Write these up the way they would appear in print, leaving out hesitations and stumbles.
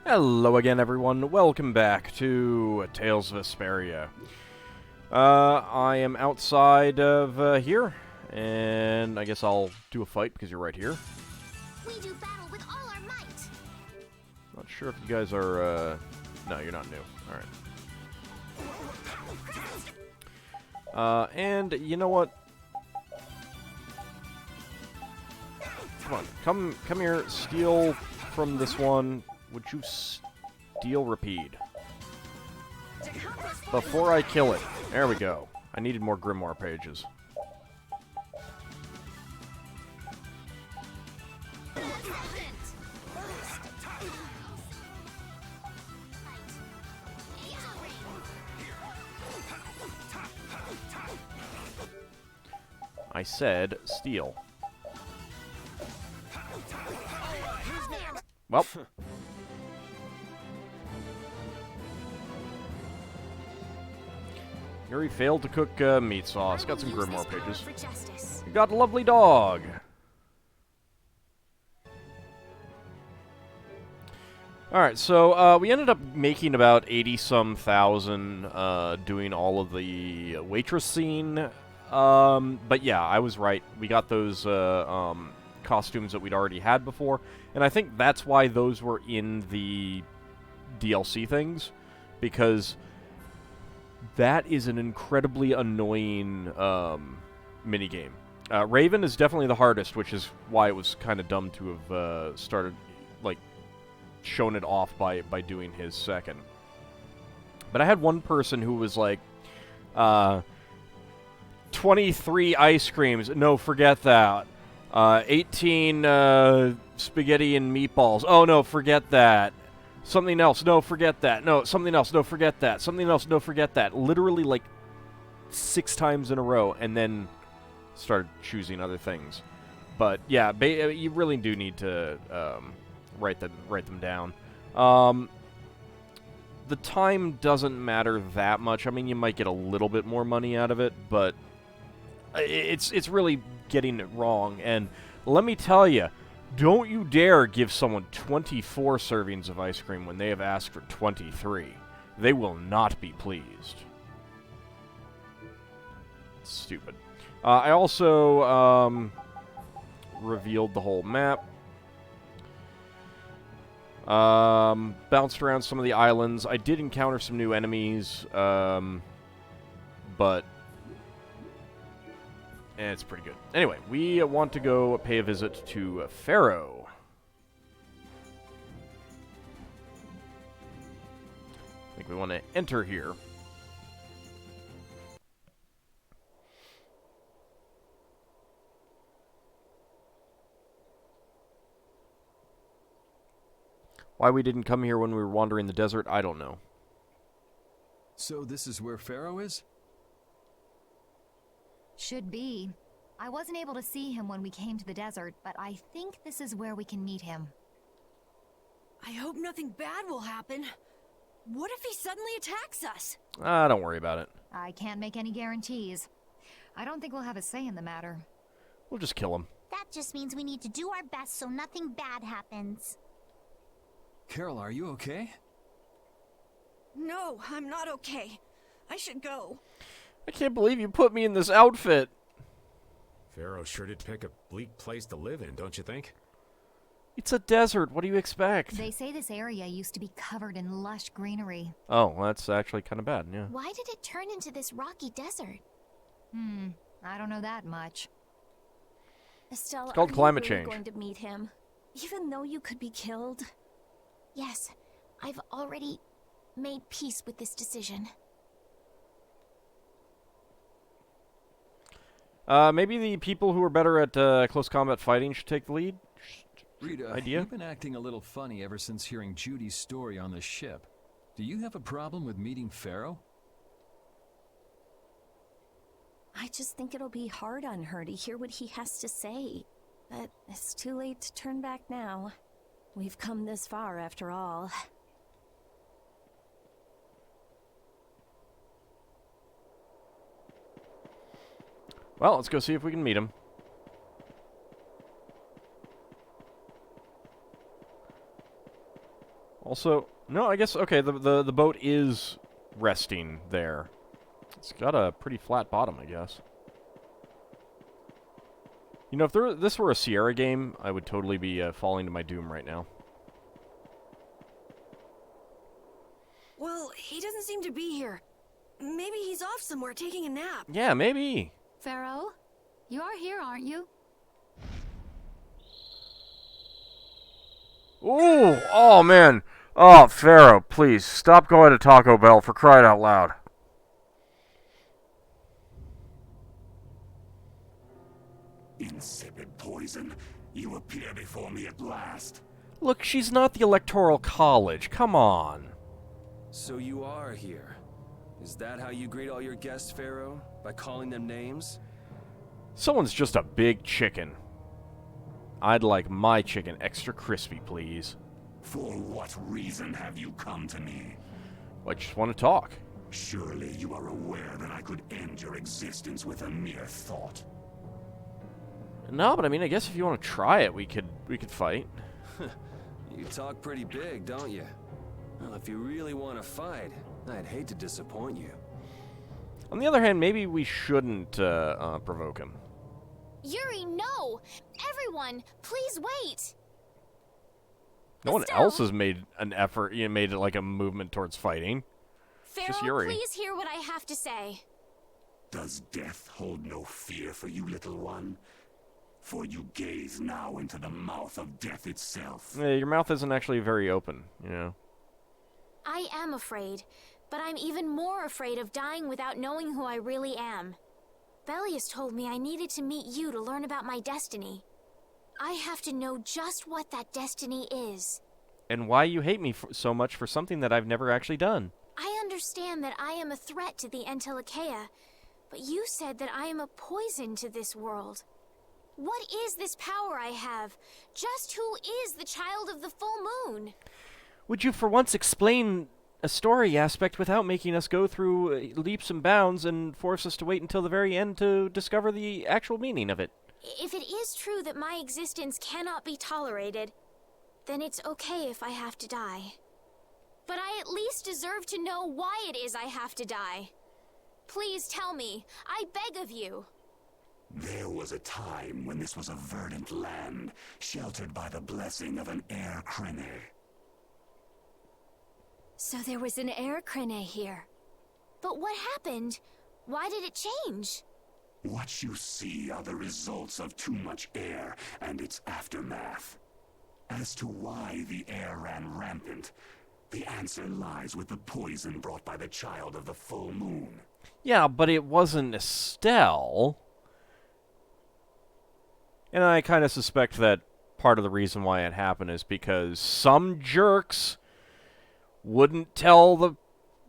Hello again, everyone. Welcome back to Tales of Vesperia. I am outside of here, and I guess I'll do a fight because you're right here. We do battle with all our might. Not sure if you guys are, no, you're not new. Alright. And you know what? Come on, come here, steal from this one. Would you steal Rapide? Before I kill it. There we go. I needed more Grimoire pages. I said steal. Well. Yuri failed to cook meat sauce. Got some Grimoire pages. You got a lovely dog. Alright, so we ended up making about 80-some thousand doing all of the waitress scene. But yeah, I was right. We got those costumes that we'd already had before. And I think that's why those were in the DLC things. Because that is an incredibly annoying minigame. Raven is definitely the hardest, which is why it was kind of dumb to have started, like, shown it off by doing his second. But I had one person who was like, 23 ice creams. No, forget that. 18 spaghetti and meatballs. Oh, no, forget that. Something else. No, forget that. No, something else. No, forget that. Something else. No, forget that. Literally, like, 6 times in a row, and then started choosing other things. But, yeah, you really do need to write them down. The time doesn't matter that much. I mean, you might get a little bit more money out of it, but it's really getting it wrong. And let me tell you, don't you dare give someone 24 servings of ice cream when they have asked for 23. They will not be pleased. Stupid. I also revealed the whole map. Bounced around some of the islands. I did encounter some new enemies, but it's pretty good. Anyway, we want to go pay a visit to Phaeroh. I think we want to enter here. Why we didn't come here when we were wandering the desert, I don't know. So this is where Phaeroh is? Should be. I wasn't able to see him when we came to the desert, but I think this is where we can meet him. I hope nothing bad will happen. What if he suddenly attacks us? Don't worry about it. I can't make any guarantees. I don't think we'll have a say in the matter. We'll just kill him. That just means we need to do our best so nothing bad happens. Carol, are you okay? No, I'm not okay. I should go. I can't believe you put me in this outfit. Phaeroh sure did pick a bleak place to live in, don't you think? It's a desert. What do you expect? They say this area used to be covered in lush greenery. Oh, well, that's actually kind of bad, yeah. Why did it turn into this rocky desert? I don't know that much. Estelle, It's called are climate you really change. going to meet him? Even though you could be killed? Yes, I've already made peace with this decision. Maybe the people who are better at close combat fighting should take the lead? Rita, Idea? you've been acting a little funny ever since hearing Judy's story on the ship. Do you have a problem with meeting Phaeroh? I just think it'll be hard on her to hear what he has to say. But it's too late to turn back now. We've come this far after all. Well, let's go see if we can meet him. Also, no, I guess, okay, the boat is resting there. It's got a pretty flat bottom, I guess. You know, if this were a Sierra game, I would totally be falling to my doom right now. Well, he doesn't seem to be here. Maybe he's off somewhere taking a nap. Yeah, maybe. Phaeroh, you are here, aren't you? Ooh, oh man. Oh, Phaeroh, please, stop going to Taco Bell, for crying out loud. Insipid poison, you appear before me at last. Look, she's not the Electoral College, come on. So you are here. Is that how you greet all your guests, Phaeroh? By calling them names? Someone's just a big chicken. I'd like my chicken extra crispy, please. For what reason have you come to me? I just want to talk. Surely you are aware that I could end your existence with a mere thought. No, but I mean, I guess if you want to try it, we could fight. You talk pretty big, don't you? Well, if you really want to fight, I'd hate to disappoint you. On the other hand, maybe we shouldn't provoke him. Yuri, no! Everyone, please wait! No one Estelle. else has made an effort, made it like a movement towards fighting. Just Phaeroh, Yuri. please hear what I have to say. Does death hold no fear for you, little one? For you gaze now into the mouth of death itself. Yeah, your mouth isn't actually very open, you know. I am afraid, but I'm even more afraid of dying without knowing who I really am. Belius told me I needed to meet you to learn about my destiny. I have to know just what that destiny is. And why you hate me so much for something that I've never actually done. I understand that I am a threat to the Entelikeia, but you said that I am a poison to this world. What is this power I have? Just who is the child of the full moon? Would you for once explain a story aspect without making us go through leaps and bounds and force us to wait until the very end to discover the actual meaning of it? If it is true that my existence cannot be tolerated, then it's okay if I have to die. But I at least deserve to know why it is I have to die. Please tell me, I beg of you. There was a time when this was a verdant land, sheltered by the blessing of an air crene. So there was an air crane here. But what happened? Why did it change? What you see are the results of too much air and its aftermath. As to why the air ran rampant, the answer lies with the poison brought by the child of the full moon. Yeah, but it wasn't Estelle. And I kind of suspect that part of the reason why it happened is because some jerks wouldn't tell the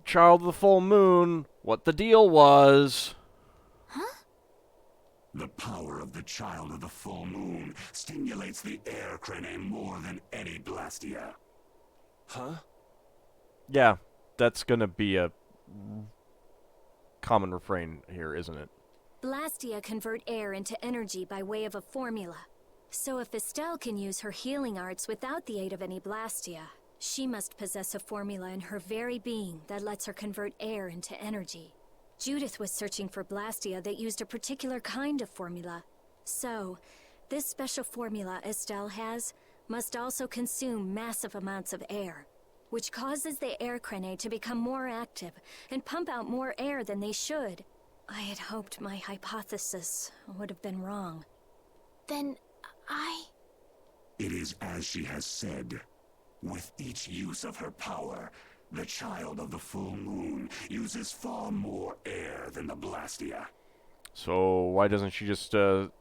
child of the full moon what the deal was. The power of the child of the full moon stimulates the air crane more than any blastia. Huh? Yeah, that's gonna be a common refrain here, isn't it? Blastia convert air into energy by way of a formula. So if Estelle can use her healing arts without the aid of any Blastia, she must possess a formula in her very being that lets her convert air into energy. Judith was searching for Blastia that used a particular kind of formula. So, this special formula Estelle has must also consume massive amounts of air, which causes the air crane to become more active and pump out more air than they should. I had hoped my hypothesis would have been wrong. Then It is as she has said. With each use of her power, the child of the full moon uses far more air than the Blastia. So why doesn't she just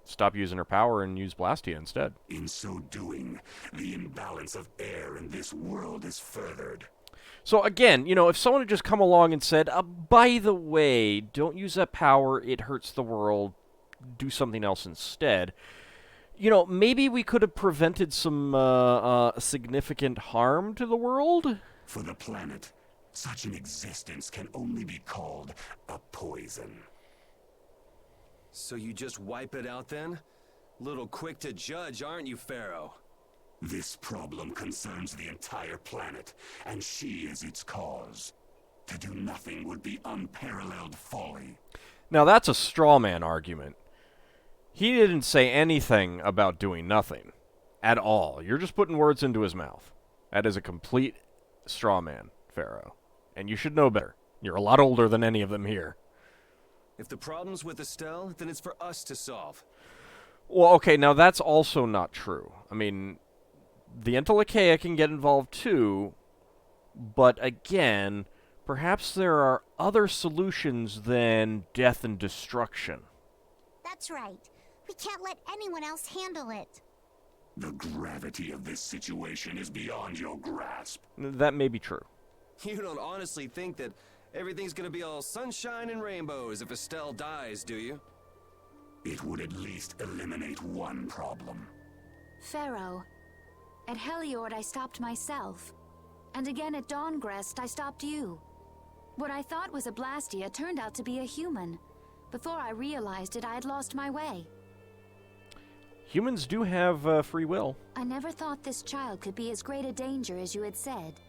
stop using her power and use Blastia instead? In so doing, the imbalance of air in this world is furthered. So again, you know, if someone had just come along and said, by the way, don't use that power, it hurts the world, do something else instead, you know, maybe we could have prevented some significant harm to the world? For the planet, such an existence can only be called a poison. So you just wipe it out then? Little quick to judge, aren't you, Phaeroh? This problem concerns the entire planet, and she is its cause. To do nothing would be unparalleled folly. Now that's a straw man argument. He didn't say anything about doing nothing. At all. You're just putting words into his mouth. That is a complete straw man, Phaeroh. And you should know better. You're a lot older than any of them here. If the problem's with Estelle, then it's for us to solve. Well, okay, now that's also not true. I mean, the Entelecheia can get involved too, but again, perhaps there are other solutions than death and destruction. That's right. We can't let anyone else handle it. The gravity of this situation is beyond your grasp. That may be true. You don't honestly think that everything's gonna be all sunshine and rainbows if Estelle dies, do you? It would at least eliminate one problem. Phaeroh, at Heliord I stopped myself. And again at Dawngrest I stopped you. What I thought was a Blastia turned out to be a human. Before I realized it, I had lost my way. Humans do have free will. I never thought this child could be as great a danger as you had said.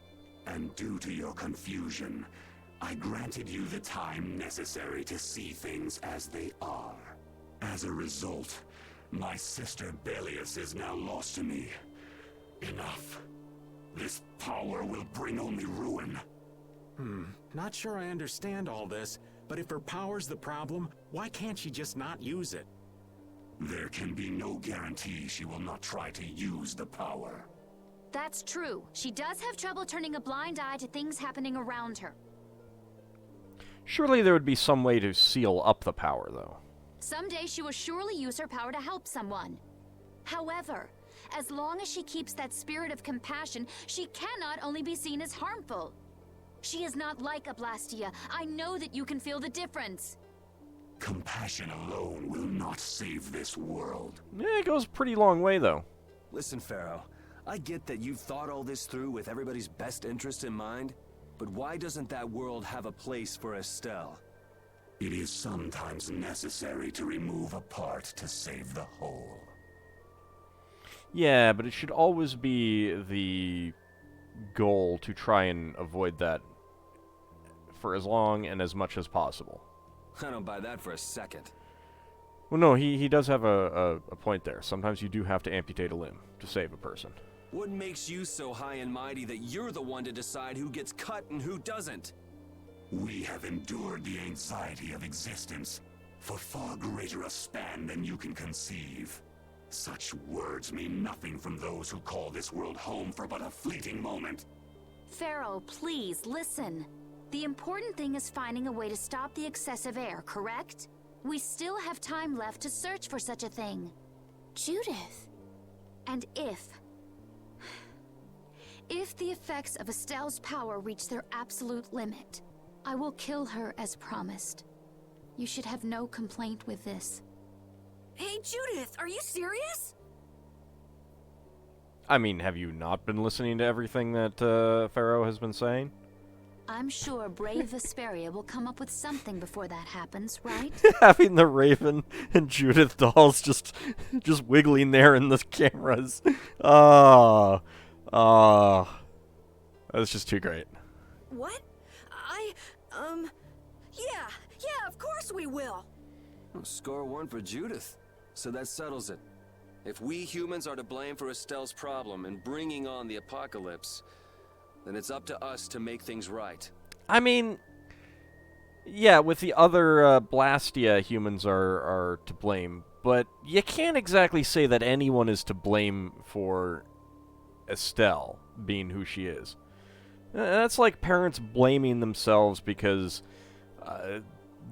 And due to your confusion, I granted you the time necessary to see things as they are. As a result, my sister Belius is now lost to me. Enough. This power will bring only ruin. Not sure I understand all this, but if her power's the problem, why can't she just not use it? There can be no guarantee she will not try to use the power. That's true. She does have trouble turning a blind eye to things happening around her. Surely there would be some way to seal up the power, though. Someday she will surely use her power to help someone. However, as long as she keeps that spirit of compassion, she cannot only be seen as harmful. She is not like a Blastia. I know that you can feel the difference. Compassion alone will not save this world. It goes a pretty long way, though. Listen, Phaeroh, I get that you've thought all this through with everybody's best interest in mind, but why doesn't that world have a place for Estelle? It is sometimes necessary to remove a part to save the whole. Yeah, but it should always be the goal to try and avoid that for as long and as much as possible. I don't buy that for a second. Well, no, he does have a point there. Sometimes you do have to amputate a limb to save a person. What makes you so high and mighty that you're the one to decide who gets cut and who doesn't? We have endured the anxiety of existence for far greater a span than you can conceive. Such words mean nothing from those who call this world home for but a fleeting moment. Phaeroh, please, listen. The important thing is finding a way to stop the excessive air, correct? We still have time left to search for such a thing. Judith. And if the effects of Estelle's power reach their absolute limit, I will kill her as promised. You should have no complaint with this. Hey, Judith, are you serious? I mean, have you not been listening to everything that Phaeroh has been saying? I'm sure brave Vesperia will come up with something before that happens, right? Having the Raven and Judith dolls just wiggling there in the cameras. That's just too great. What? Yeah, of course we will. Score one for Judith. So that settles it. If we humans are to blame for Estelle's problem and bringing on the apocalypse, then it's up to us to make things right. I mean, yeah, with the other Blastia, humans are to blame, but you can't exactly say that anyone is to blame for Estelle being who she is. That's like parents blaming themselves because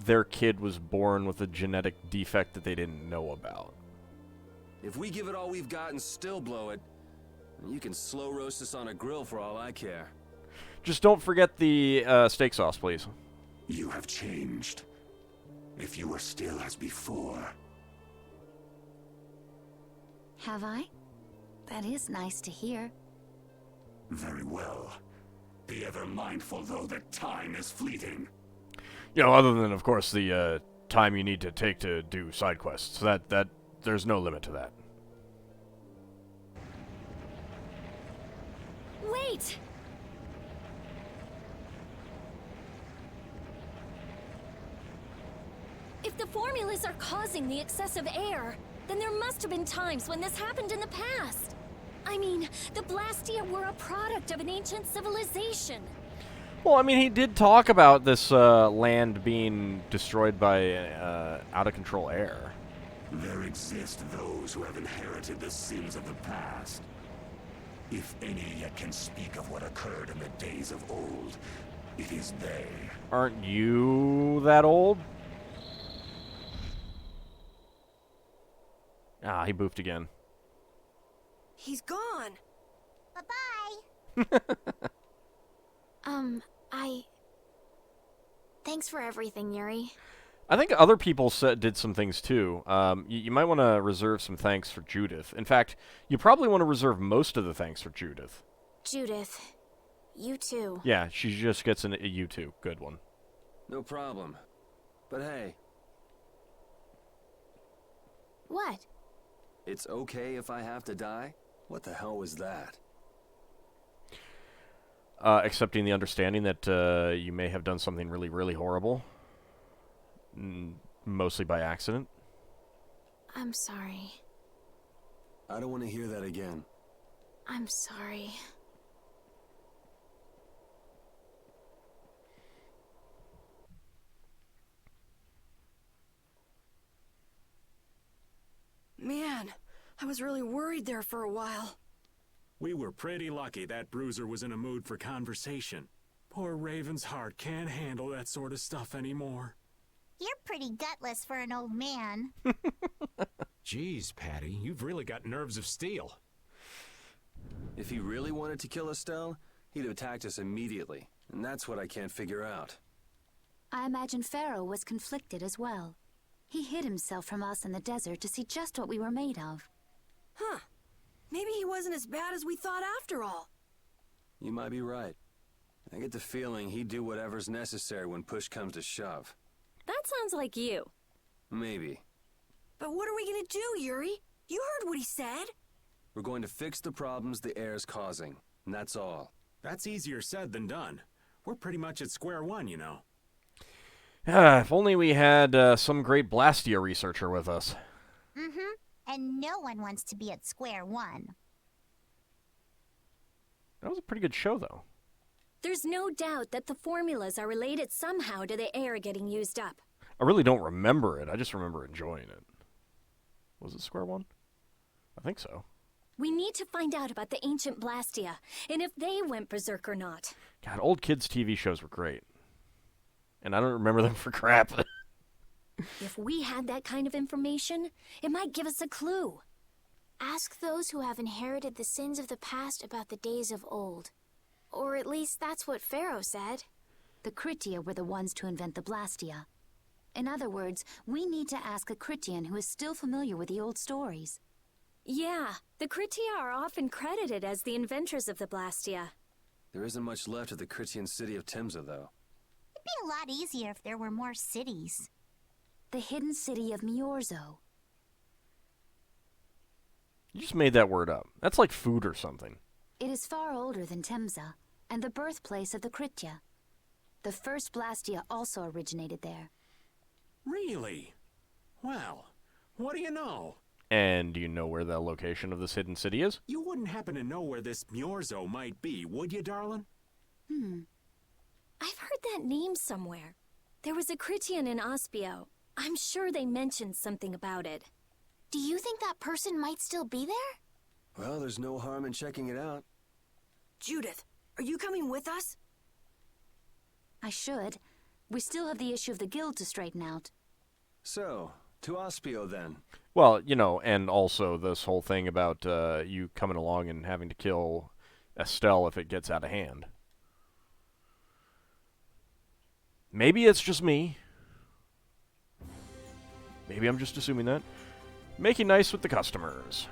their kid was born with a genetic defect that they didn't know about. If we give it all we've got and still blow it, you can slow roast us on a grill for all I care. Just don't forget the steak sauce, please. You have changed. If you were still as before. Have I? That is nice to hear. Very well. Be ever mindful, though, that time is fleeting. You know, other than, of course, the time you need to take to do side quests. That there's no limit to that. Wait! If the formulas are causing the excessive air, then there must have been times when this happened in the past. I mean, the Blastia were a product of an ancient civilization. Well, I mean, he did talk about this land being destroyed by out-of-control air. There exist those who have inherited the sins of the past. If any yet can speak of what occurred in the days of old, it is they. Aren't you that old? Ah, he boofed again. He's gone. Bye-bye. Thanks for everything, Yuri. I think other people did some things too. You might want to reserve some thanks for Judith. In fact, you probably want to reserve most of the thanks for Judith. Judith, you too. Yeah, she just gets a you too. Good one. No problem. But hey, What? it's okay if I have to die? What the hell was that? Accepting the understanding that you may have done something really, really horrible. Mostly by accident. I'm sorry. I don't want to hear that again. I'm sorry. Man, I was really worried there for a while. We were pretty lucky that bruiser was in a mood for conversation. Poor Raven's heart can't handle that sort of stuff anymore. You're pretty gutless for an old man. Jeez, Patty, you've really got nerves of steel. If he really wanted to kill Estelle, he'd have attacked us immediately. And that's what I can't figure out. I imagine Phaeroh was conflicted as well. He hid himself from us in the desert to see just what we were made of. Huh. Maybe he wasn't as bad as we thought after all. You might be right. I get the feeling he'd do whatever's necessary when push comes to shove. That sounds like you. Maybe. But what are we gonna do, Yuri? You heard what he said. We're going to fix the problems the air's causing, and that's all. That's easier said than done. We're pretty much at square one, you know. If only we had some great Blastia researcher with us. Mm-hmm. And no one wants to be at square one. That was a pretty good show, though. There's no doubt that the formulas are related somehow to the air getting used up. I really don't remember it. I just remember enjoying it. Was it Square One? I think so. We need to find out about the ancient Blastia, and if they went berserk or not. God, old kids' TV shows were great. And I don't remember them for crap. If we had that kind of information, it might give us a clue. Ask those who have inherited the sins of the past about the days of old. Or at least that's what Phaeroh said. The Critia were the ones to invent the Blastia. In other words, we need to ask a Critian who is still familiar with the old stories. Yeah, the Critia are often credited as the inventors of the Blastia. There isn't much left of the Critian city of Timza, though. It'd be a lot easier if there were more cities. The hidden city of Miorzo. You just made that word up. That's like food or something. It is far older than Timza, and the birthplace of the Critia. The first Blastia also originated there. Really? Well, what do you know? And do you know where the location of this hidden city is? You wouldn't happen to know where this Miorzo might be, would you, darling? I've heard that name somewhere. There was a Critian in Ospio. I'm sure they mentioned something about it. Do you think that person might still be there? Well, there's no harm in checking it out. Judith, are you coming with us? I should. We still have the issue of the guild to straighten out. So, to Ospio then. Well, you know, and also this whole thing about you coming along and having to kill Estelle if it gets out of hand. Maybe it's just me. Maybe I'm just assuming that. Making nice with the customers.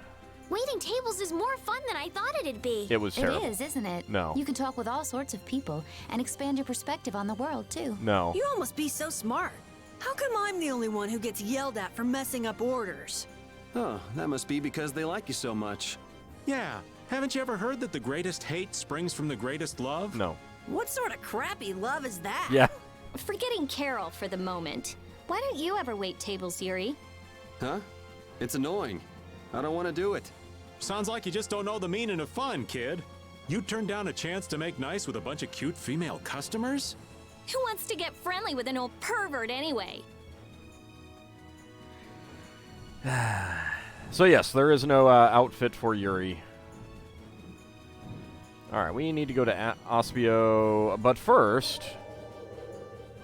Waiting tables is more fun than I thought it'd be. It was terrible. It is, isn't it? No. You can talk with all sorts of people and expand your perspective on the world, too. No. You all must be so smart. How come I'm the only one who gets yelled at for messing up orders? Oh, that must be because they like you so much. Yeah, Haven't you ever heard that the greatest hate springs from the greatest love? No. What sort of crappy love is that? Yeah. Forgetting Carol for the moment, why don't you ever wait tables, Yuri? Huh? It's annoying. I don't want to do it. Sounds like you just don't know the meaning of fun, kid. You turned down a chance to make nice with a bunch of cute female customers? Who wants to get friendly with an old pervert anyway? So yes, there is no outfit for Yuri. Alright, we need to go to Ospio, but first...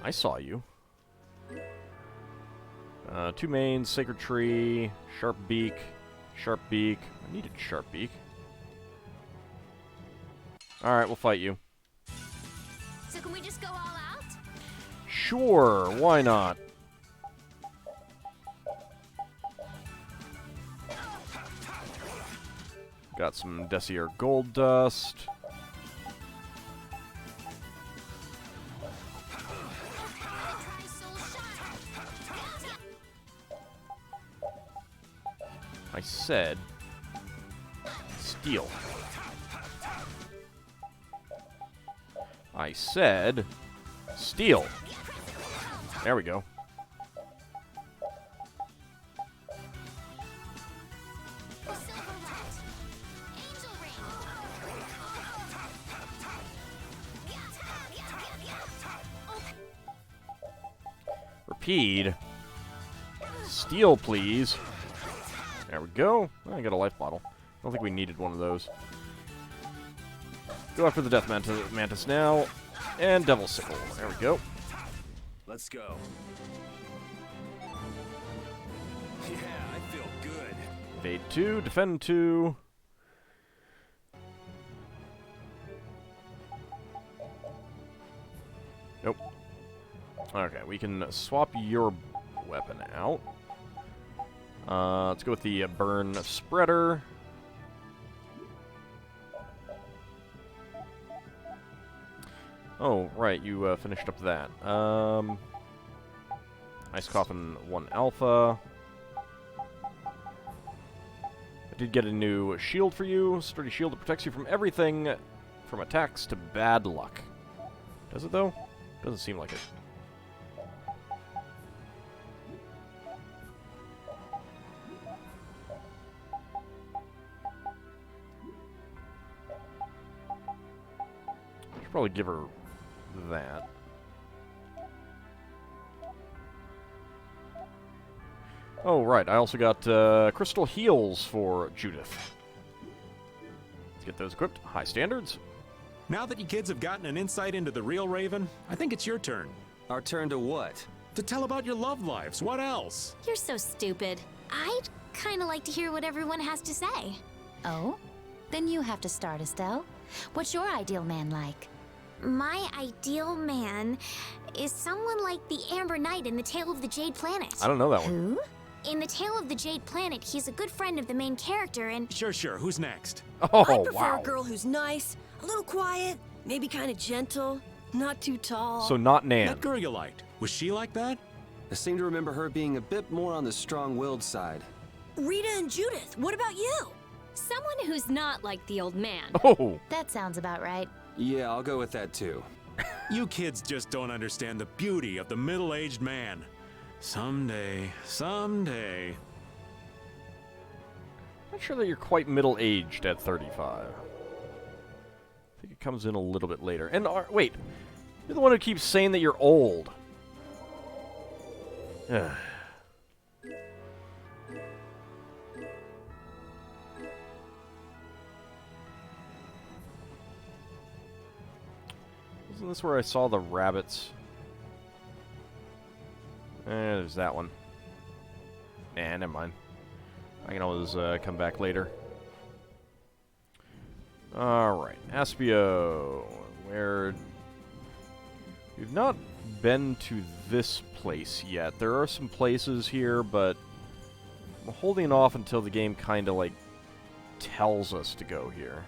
I saw you. 2 mains, Sacred Tree, Sharp Beak. Sharp Beak. I needed Sharp Beak. Alright, we'll fight you. So can we just go all out? Sure, why not? Got some Desier Gold Dust. I said steel. I said steel. There we go. Repeat. Steel, please. There we go. I got a life bottle. I don't think we needed one of those. Go after the Death Mantis now. And Devil Sickle. There we go. Let's go. Yeah, I feel good. Evade 2, defend 2. Nope. Okay, we can swap your weapon out. Let's go with the Burn Spreader. Oh, right, you finished up that. Ice Coffin 1 Alpha. I did get a new shield for you. Sturdy shield that protects you from everything, from attacks to bad luck. Does it, though? Doesn't seem like it. Should probably give her that. Oh, right. I also got Crystal Heals for Judith. Let's get those equipped. High standards. Now that you kids have gotten an insight into the real Raven, I think it's your turn. Our turn to what? To tell about your love lives. What else? You're so stupid. I'd kind of like to hear what everyone has to say. Oh? Then you have to start, Estelle. What's your ideal man like? My ideal man is someone like the Amber Knight in The Tale of the Jade Planet. I don't know that one. Who? In The Tale of the Jade Planet, he's a good friend of the main character and... Sure. Who's next? Oh, I prefer wow. a girl who's nice, a little quiet, maybe kind of gentle, not too tall. So not Nan. That girl you liked. Was she like that? I seem to remember her being a bit more on the strong-willed side. Rita and Judith, what about you? Someone who's not like the old man. Oh. That sounds about right. Yeah, I'll go with that too. You kids just don't understand the beauty of the middle-aged man. Someday. Not sure that you're quite middle-aged at 35. I think it comes in a little bit later. And wait, you're the one who keeps saying that you're old. Isn't this where I saw the rabbits? There's that one. Nah, never mind. I can always come back later. Alright, Aspio. Where... We've not been to this place yet. There are some places here, but I'm holding off until the game kind of, like, tells us to go here.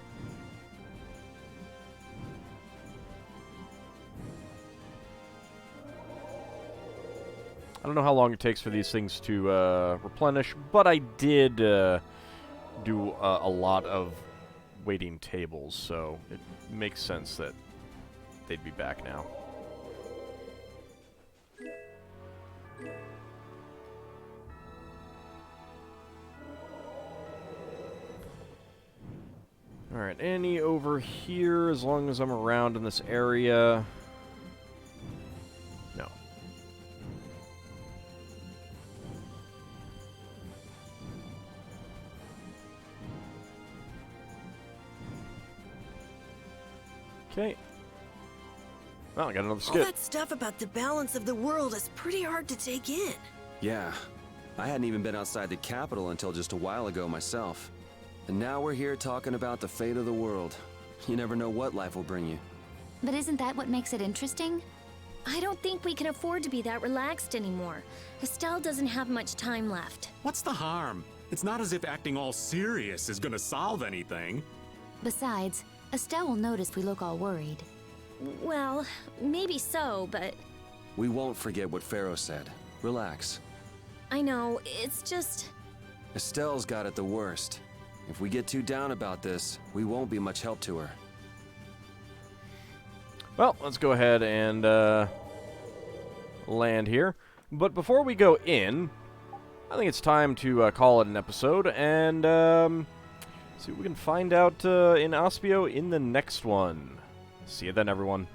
I don't know how long it takes for these things to replenish, but I did do a lot of waiting tables, so it makes sense that they'd be back now. Alright, any over here as long as I'm around in this area? No. Okay. Well, I got another All skip. that stuff about the balance of the world is pretty hard to take in. Yeah, I hadn't even been outside the capital until just a while ago myself. And now we're here talking about the fate of the world. You never know what life will bring you. But isn't that what makes it interesting? I don't think we can afford to be that relaxed anymore. Estelle doesn't have much time left. What's the harm? It's not as if acting all serious is gonna solve anything. Besides, Estelle will notice we look all worried. Well, maybe so, but We won't forget what Phaeroh said. Relax. I know, it's just... Estelle's got it the worst. If we get too down about this, we won't be much help to her. Well, let's go ahead and land here. But before we go in, I think it's time to call it an episode and see what we can find out in Aspio in the next one. See you then, everyone.